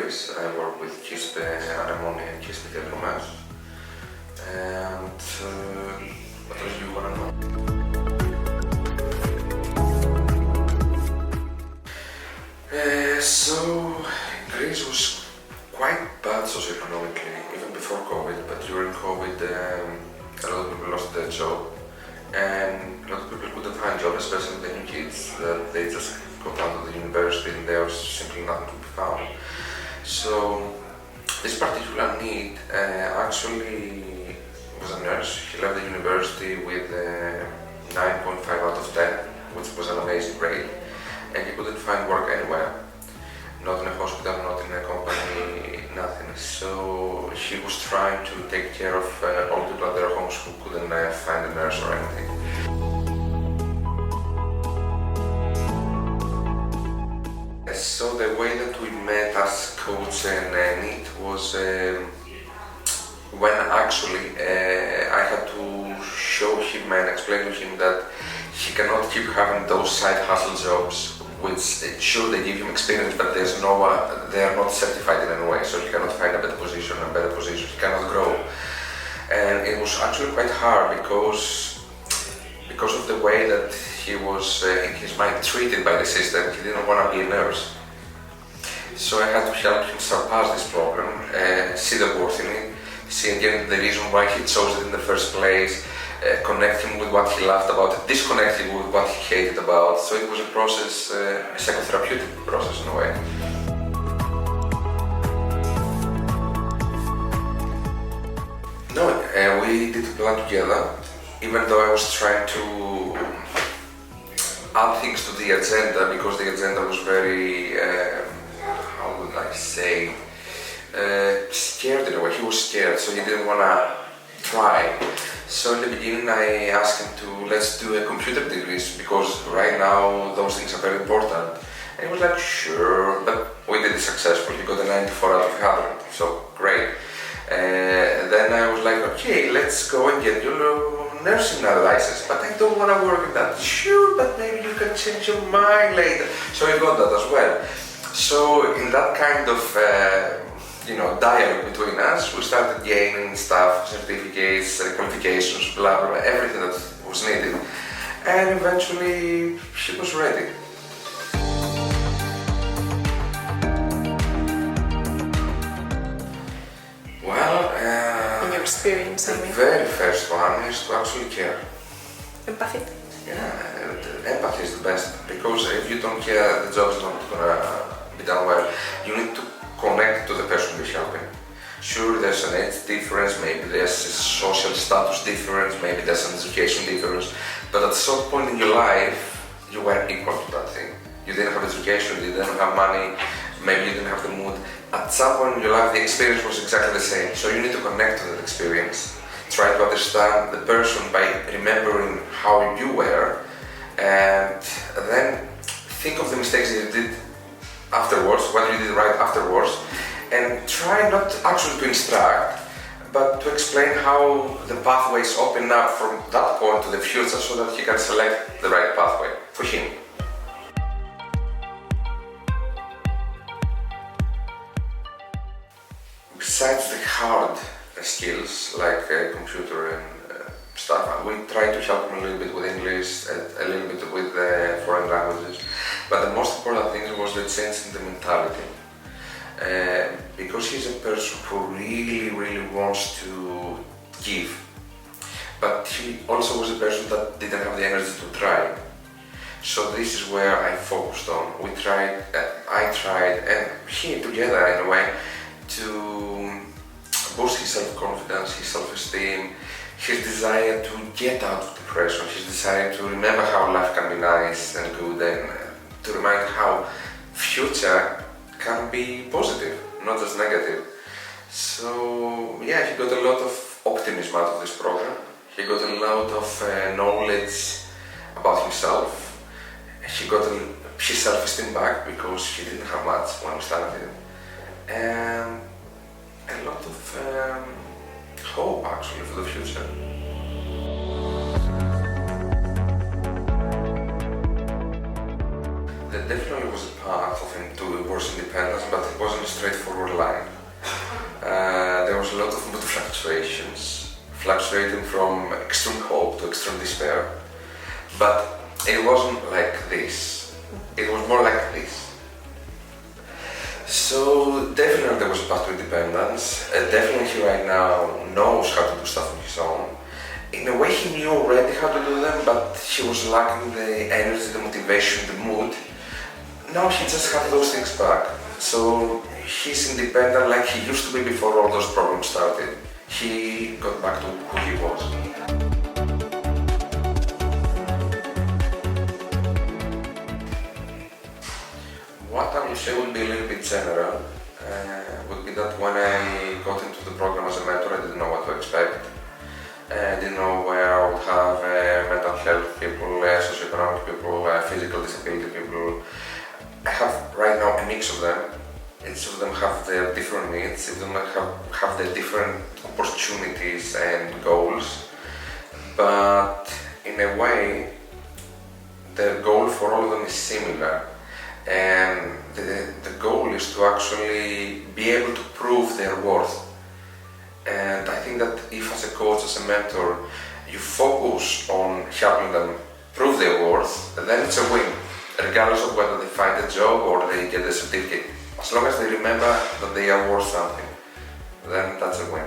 Panagiotis. I work with cyst anemone and cyst Kosmes. And what else do you want to know? So Greece was quite bad socioeconomically, even before COVID, but during COVID a lot of people lost their job and a lot of people couldn't find jobs, especially the new kids, that they just got out of the university and there was simply nothing to be found. So this particular need actually was a nurse. He left the university with 9.5 out of 10, which was an amazing grade, and he couldn't find work anywhere. Not in a hospital, not in a company, nothing. So he was trying to take care of all the people at their homes who couldn't find a nurse or anything. So the way that we met as coach and NEET was when actually I had to show him and explain to him that he cannot keep having those side hustle jobs, which sure they give him experience, but there's no they are not certified in any way, so he cannot find a better position, he cannot grow. And it was actually quite hard because of the way that he was in his mind treated by the system. He didn't want to be a nurse. So I had to help him surpass this problem, see the worth in it, see again the reason why he chose it in the first place, connect him with what he loved about it, disconnect him with what he hated about. So it was a process, a psychotherapeutic process in a way. No, we did a plan together, even though I was trying to add things to the agenda, because the agenda was very, how would I say, scared in a way. He was scared, so he didn't want to try. So in the beginning I asked him to, let's do a computer degrees, because right now those things are very important. And he was like, sure, but we did it successfully. He got a 94 out of 100, so great. Then I was like, okay, let's go and get your nursing license, but I don't want to work in that. Sure, but maybe you can change your mind later. So he got that as well. So in that kind of dialogue between us, we started gaining stuff, certificates, qualifications, blah, blah, blah, everything that was needed. And eventually, she was ready. Well, in your experience, I mean. The very first one is to actually care. Empathy? Yeah, empathy is the best, because if you don't care, the job is not gonna be done well. You need to connect to the person you're helping. Sure, there's an age difference, maybe there's a social status difference, maybe there's an education difference, but at some point in your life, you were equal to that thing. You didn't have education, you didn't have money, maybe you didn't have the mood. At some point in your life, the experience was exactly the same, so you need to connect to that experience. Try to understand the person by remembering how you were, and then think of the mistakes that you did afterwards, what you did right afterwards, and try not actually to instruct, but to explain how the pathways open up from that point to the future, so that he can select the right pathway for him. Besides the hard skills like computer and stuff, we try to help him a little bit with English, a little bit with foreign languages, but the most important thing was the change in the mentality. Because he's a person who really wants to give, but he also was a person that didn't have the energy to try. So this is where I focused on. We tried, I tried, and he together in a way, to boost his self-confidence, his self-esteem, his desire to get out of depression, his desire to remember how life can be nice and good, and to remind how future can be positive, not just negative. So yeah, he got a lot of optimism out of this program. He got a lot of knowledge about himself. He got his self-esteem back, because he didn't have much when we started. And a lot of hope actually for the future. There definitely was a path of him towards independence, but it wasn't straightforward line. There was a lot of mood fluctuations, fluctuating from extreme hope to extreme despair. But it wasn't like this. It was more like this. So definitely there was a path to independence. Definitely he right now knows how to do stuff on his own. In a way he knew already how to do them, but he was lacking the energy, the motivation, the mood. Now he just had those things back. So he's independent like he used to be before all those problems started. He got back to who he was. What I would say would be a little bit general, would be that when I got into the program as a mentor, I didn't know what to expect. I didn't know where I would have mental health people, socioeconomic people, physical disability people. I have right now a mix of them. Each of them have their different needs, each of them have their different opportunities and goals. But in a way, the goal for all of them is similar. And the goal is to actually be able to prove their worth. And I think that if as a coach, as a mentor, you focus on helping them prove their worth, then it's a win, regardless of whether they find a job or they get a certificate. As long as they remember that they are worth something, then that's a win.